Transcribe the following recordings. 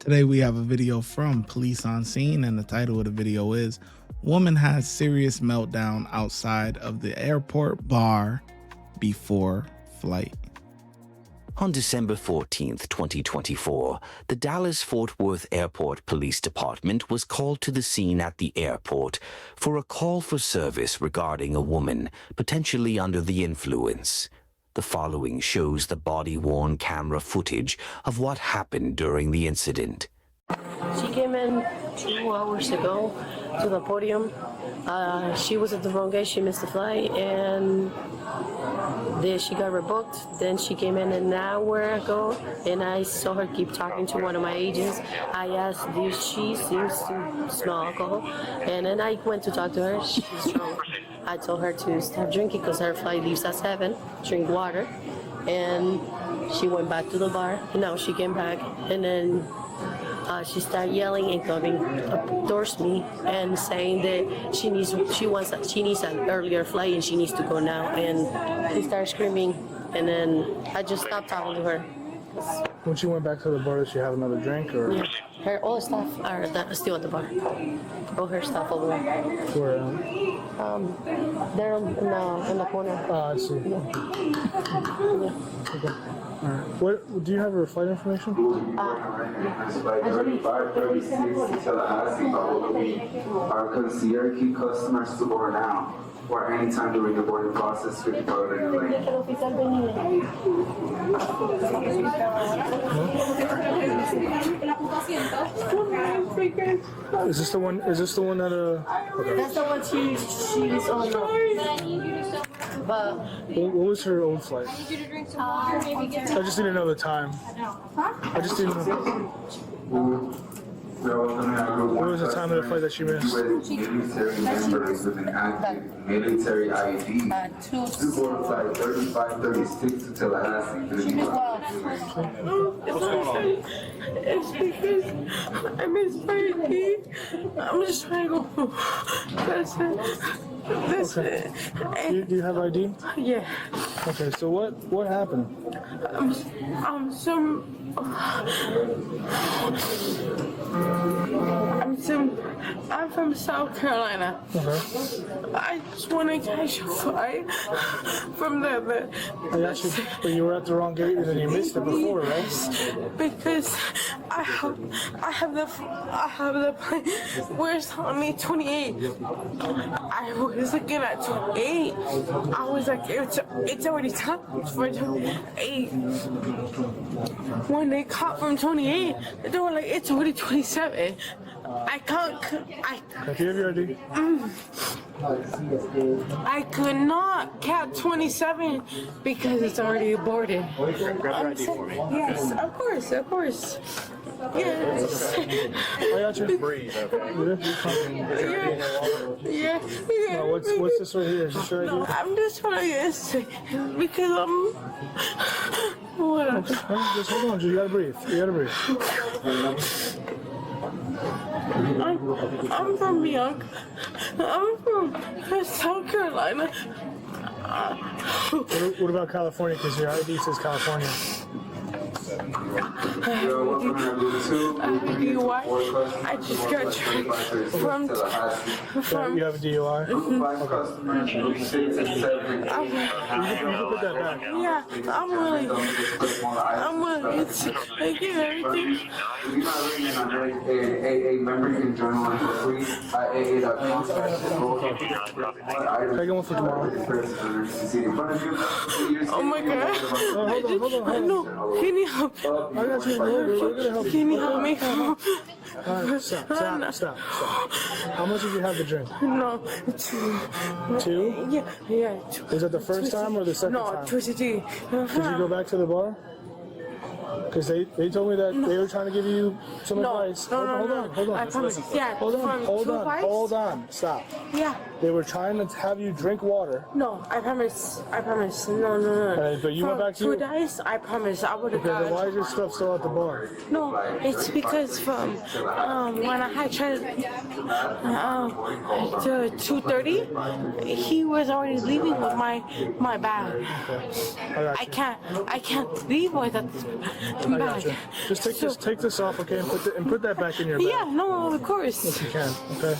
Today we have a video from police on scene, and the title of the video is "Woman Has Serious Meltdown Outside of the Airport Bar Before Flight." On December 14th, 2024, the Dallas-Fort Worth Airport Police Department was called to the scene at the airport for a call for service regarding a woman potentially under the influence. The following shows the body-worn camera footage of what happened during the incident. She came in 2 hours ago to the podium. She was at the wrong gate. She missed the flight, and then she got rebooked. Then she came in an hour ago, and I saw her keep talking to one of my agents. I asked if she seems to smell alcohol, and then I went to talk to her. She's drunk. I told her to stop drinking because her flight leaves at 7, drink water, and she went back to the bar. And now she came back, and then she started yelling and coming up towards me and saying that she needs an earlier flight and she needs to go now. And she started screaming, and then I just stopped talking to her. When she went back to the bar, did she have another drink or? Yeah. Her all stuff are still at the bar. All her stuff over there. Where? They're in the corner. I see. Yeah. Okay. All right. What do you have her flight information? Our concierge key customers to board now or anytime during the boarding process with the Is this the one? Is this the one that Okay. That's the one she's on. But what was her old flight? I just need to know the time. I just need to know. What was the time of the flight that she missed? Military members with an active military ID. To board flight 3536 to Tallahassee. it's because I missed my ID. I'm just trying to go home. That's it. That's it. Do you have ID? Yeah. Okay, so what happened? I'm from South Carolina. Okay. I just want to catch a flight from there, But you were at the wrong gate and then you missed it before, right? because I have the plane where it's only 28. I was looking at 28. I was like, it's already time for 28. When they caught from 28, they were like, it's already 27. I can't. Do you have your ID? I could not count 27 because it's already aborted. Grab your ID for me. Yes, of course. Yes. I got you. Breathe, okay? Yeah. No, what's this right here? Is this your ID? No, I'm just trying to get sick because I'm. What? Just hold on, you gotta breathe. I'm from Young. I'm from South Carolina. What about California? Because your ID says California. DUI. I just got tricked from. You have a DUI? You You can put that back. Yeah, I'm willing to get everything. A member can join online for free at AA.com. Take one for tomorrow. Oh my God. Hold on. No, can you help? I got you. We're gonna help you. Can you help me? Alright, stop. How much did you have to drink? No, 2. 2? Yeah. 2. Was that the first time or the second time? No, 2. Did you go back to the bar? Because they told me that they were trying to give you some advice. Hold on. I promise. Yeah. Hold on. Stop. Yeah. They were trying to have you drink water. No, I promise. No. But you went back to 2 your... days, I promise I would have Okay, then got. why is your stuff still at the bar? No, it's because from when I had tried to 2:30, he was already leaving with my bag. I can't leave with it. I gotcha. Just take this off, okay, and put that back in your bag. Yeah, no, of course. If you can, okay.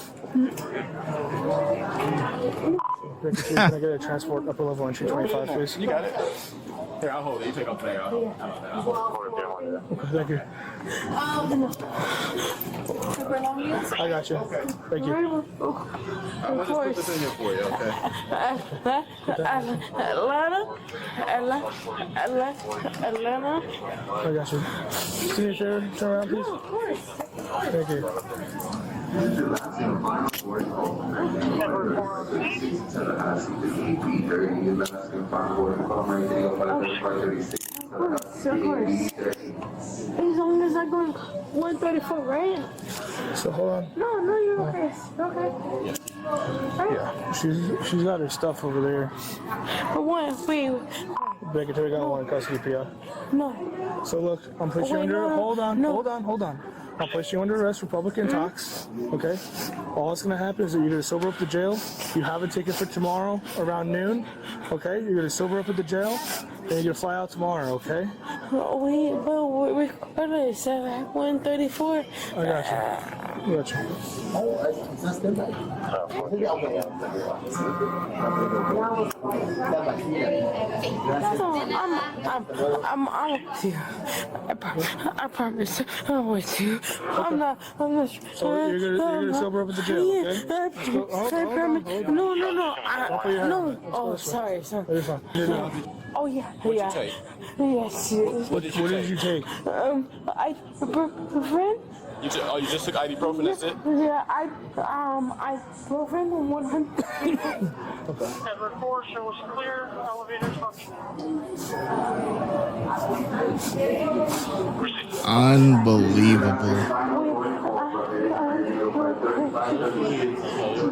Can I get a transport upper level entry 25, please? You got it. Here, I'll hold it. You take off there. I'll hold it there. Okay, thank you. I got you. Thank you. I'll just put this in here for you, okay? Atlanta. I got you. Signature, turn around, please. Thank you. Of course. As long as I go 134, right? So hold on. No, you're okay. Okay. Right? Yeah, she's got her stuff over there. But what? Wait. Becky, we got one in custody, PI. No. So look, I'm placing you under. Hold on. I'll place you under arrest for public intox. Okay. All that's gonna happen is that you're gonna sober up the jail. You have a ticket for tomorrow around noon. Okay. You're gonna sober up at the jail, and you're gonna fly out tomorrow. Okay. Wait, but we're recorded at 134. I got you. I promise. I'm with you. I'm not. So you're gonna sober up at the jail, okay? I promise. No. No. Oh, sorry. You're fine. Oh yeah. What'd you take? Yes. What did you take? Friend. You just took ibuprofen, that's it? Yeah, ibuprofen and 100. Edward 4 shows clear, elevators functioning. Unbelievable.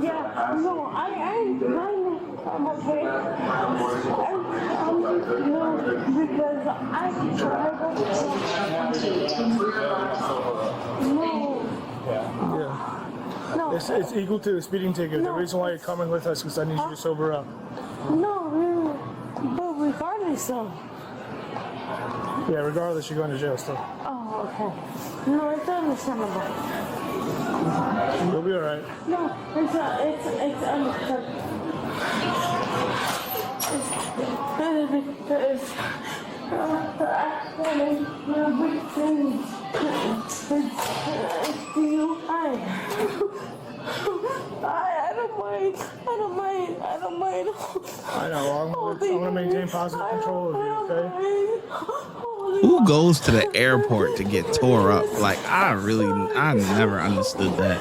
Yeah, no, I'm okay. No, because I No. It's equal to a speeding ticket. The reason why you're coming with us is because I need you to sober up. No, really. But regardless though. Yeah, regardless, you're going to jail still. Oh, okay. No, it's understandable. You'll be alright. No, it's understandable. I don't mind. I know, I'm going to maintain positive control of you, okay? Who goes to the airport to get tore up? Like, I never understood that.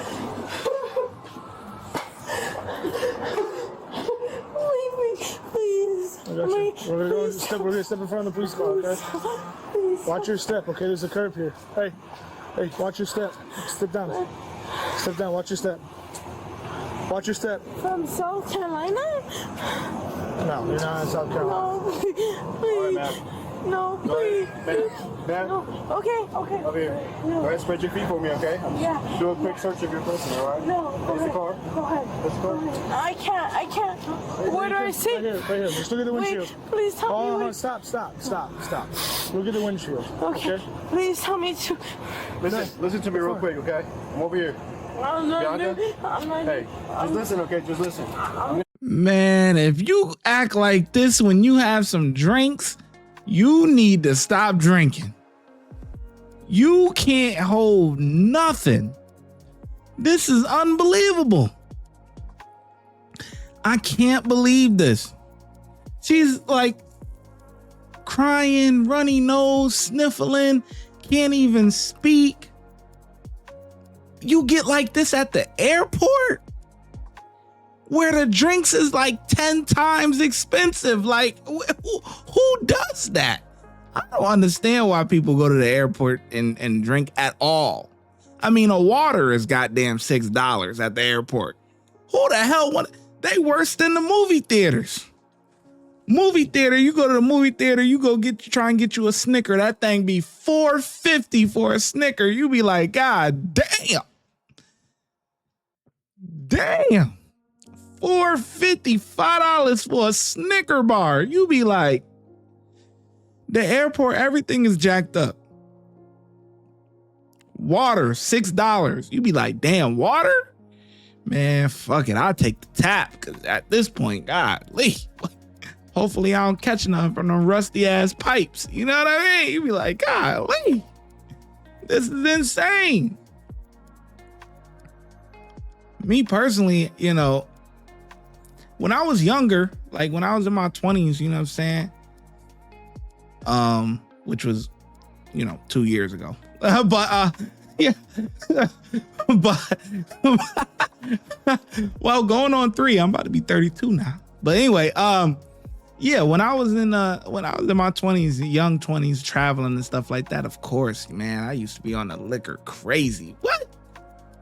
Leave me, please. I got you. We're going to step in front of the police car, okay? Watch your step, okay? There's a curb here. Hey, watch your step. Step down, watch your step. Watch your step. From South Carolina? No, you're not in South Carolina. No, please. No, please. Ma'am, No. Okay. over here. No. Go ahead, spread your feet for me, okay? Yeah. Do a quick search of your person, all right? No. Where's the car? Go ahead. Where's the car? I can't. Where do I sit? Right here. Just look at the windshield. Wait, please tell me. Oh, where- stop. Look at the windshield. Okay. Please tell me to. Listen to me real quick, okay? I'm over here. I'm not. Hey, just listen, okay? Just listen. Man, if you act like this when you have some drinks, you need to stop drinking. You can't hold nothing. This is unbelievable. I can't believe this. She's like crying, runny nose, sniffling, can't even speak. You get like this at the airport where the drinks is like 10 times expensive. Like, who does that? I don't understand why people go to the airport and drink at all. I mean, a water is goddamn $6 at the airport. Who the hell want? They worse than the movie theaters. Movie theater, you go to the movie theater, you go try and get you a Snicker. That thing be $4.50 for a Snicker. You be like, God damn. Damn. $4.50, $5 for a Snicker bar. You be like, The airport, everything is jacked up. Water, $6. You be like, damn, water? Man, fuck it. I'll take the tap, because at this point, golly, hopefully I don't catch nothing from them rusty ass pipes. You know what I mean? You be like, golly, this is insane. Me personally, you know, when I was younger, like when I was in my 20s, you know what I'm saying? Which was, 2 years ago. Yeah. But well, going on 3, I'm about to be 32 now. But anyway, yeah, when I was in my 20s, young 20s, traveling and stuff like that, of course, man, I used to be on the liquor crazy. What?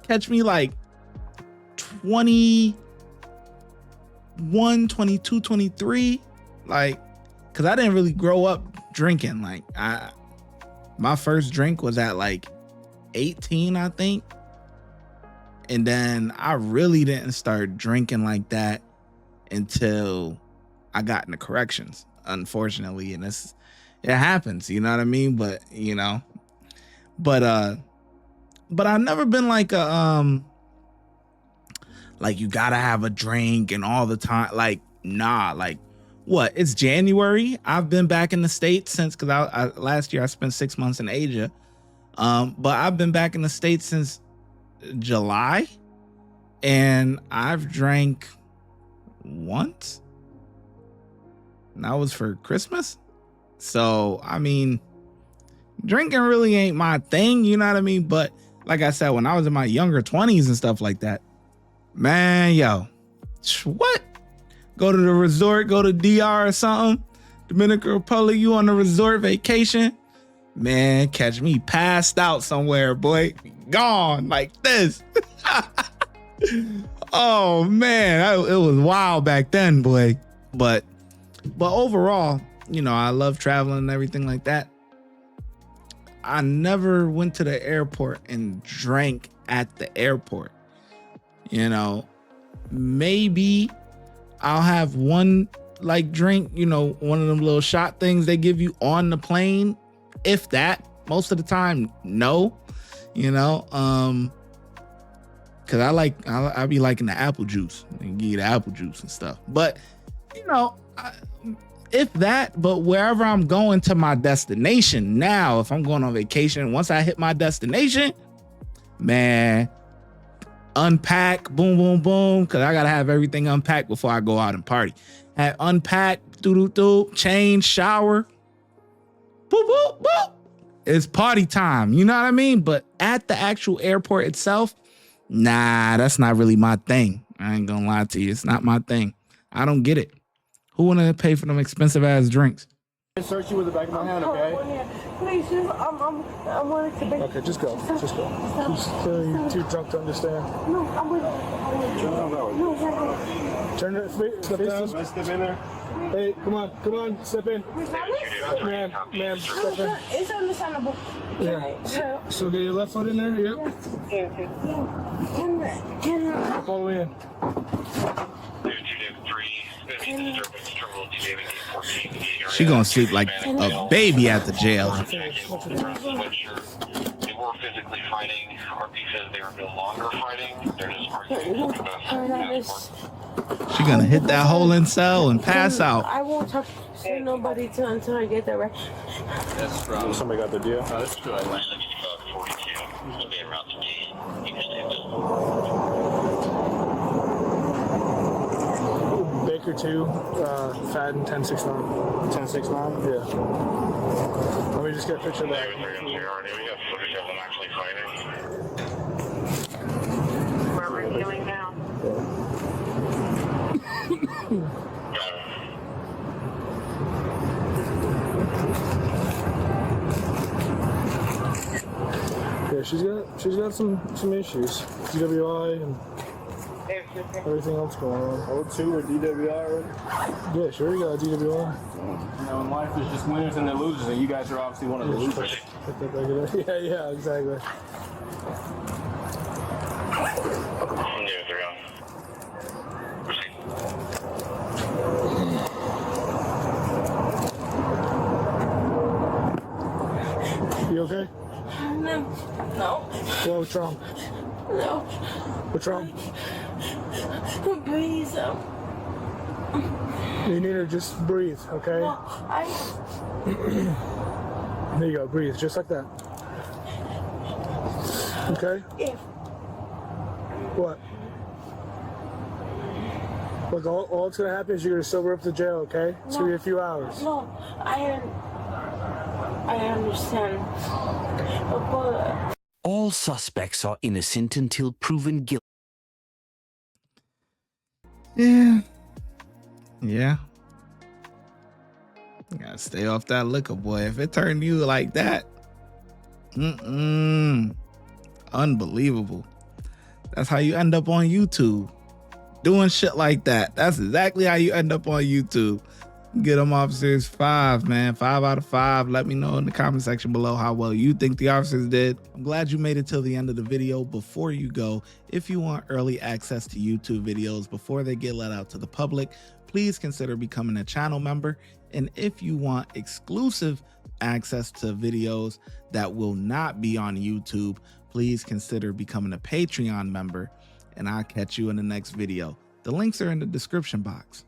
Catch me like 21, 22, 23, like, because I didn't really grow up drinking. Like, my first drink was at like 18, I think. And then I really didn't start drinking like that until I got into corrections, unfortunately. And it happens, you know what I mean? But I've never been like like you gotta have a drink and all the time. Like, nah, like what? It's January. I've been back in the States since, because I last year I spent 6 months in Asia. But I've been back in the States since July, and I've drank once. And that was for Christmas. So, I mean, drinking really ain't my thing, you know what I mean? But like I said, when I was in my younger 20s and stuff like that, man, yo, what? Go to the resort, go to DR or something, Dominican Republic, you on a resort vacation, man, catch me passed out somewhere, boy, gone like this. Oh man, it was wild back then, boy. But overall, I love traveling and everything like that. I never went to the airport and drank at the airport. Maybe I'll have one like drink, one of them little shot things they give you on the plane. If that, most of the time, no, cause I be liking the apple juice and give you the apple juice and stuff. But, if that, but wherever I'm going to my destination now, if I'm going on vacation, once I hit my destination, man, unpack, boom, boom, boom. Cause I gotta have everything unpacked before I go out and party. Have unpack, change, shower. Boop, boop, boop. It's party time. You know what I mean? But at the actual airport itself, nah, that's not really my thing. I ain't gonna lie to you. It's not my thing. I don't get it. Who wanna pay for them expensive ass drinks? Search you with the back of my hand, okay? Please, I wanted to be. Okay, just go. He's too drunk to understand. No, I'm with you. Turn it, step down. Step in there. Hey, come on, step in. Ma'am, step in. It's understandable. Yeah. So get your left foot in there, yep. Up all the way in. She gonna sleep like a baby at the jail. They were physically fighting. RP says they are no longer fighting. They're just arguing about. She gonna hit that hole in cell and pass out. I won't talk to nobody until I get there. That's from. Somebody got the deal. Oh, that's good. Baker 2, Fadden 1069. 1069? Yeah. Let me just get a picture of that. We got footage of them actually fighting. Where we're healing now. Yeah, she's got some issues. DWI and everything else going on. O2 or DWI, right? Yeah, sure, you got a DWI. In life is just winners and the losers, and you guys are obviously one of the losers. Put that back in there. Yeah, exactly. okay? No. No. Well, what's wrong? No. What's wrong? Please. You need to just breathe, okay? No, There you go, breathe, just like that. Okay? If. What? Look, all that's gonna happen is you're gonna sober up the jail, okay? It's gonna be a few hours. No, I understand. But All suspects are innocent until proven guilty. Yeah. Yeah. You gotta stay off that liquor, boy. If it turned you like that, unbelievable. That's how you end up on YouTube. Doing shit like that. That's exactly how you end up on YouTube. Get them officers 5, man. 5 out of 5. Let me know in the comment section below how well you think the officers did. I'm glad you made it till the end of the video. Before you go, if you want early access to YouTube videos before they get let out to the public, please consider becoming a channel member. And if you want exclusive access to videos that will not be on YouTube, please consider becoming a Patreon member. And I'll catch you in the next video. The links are in the description box.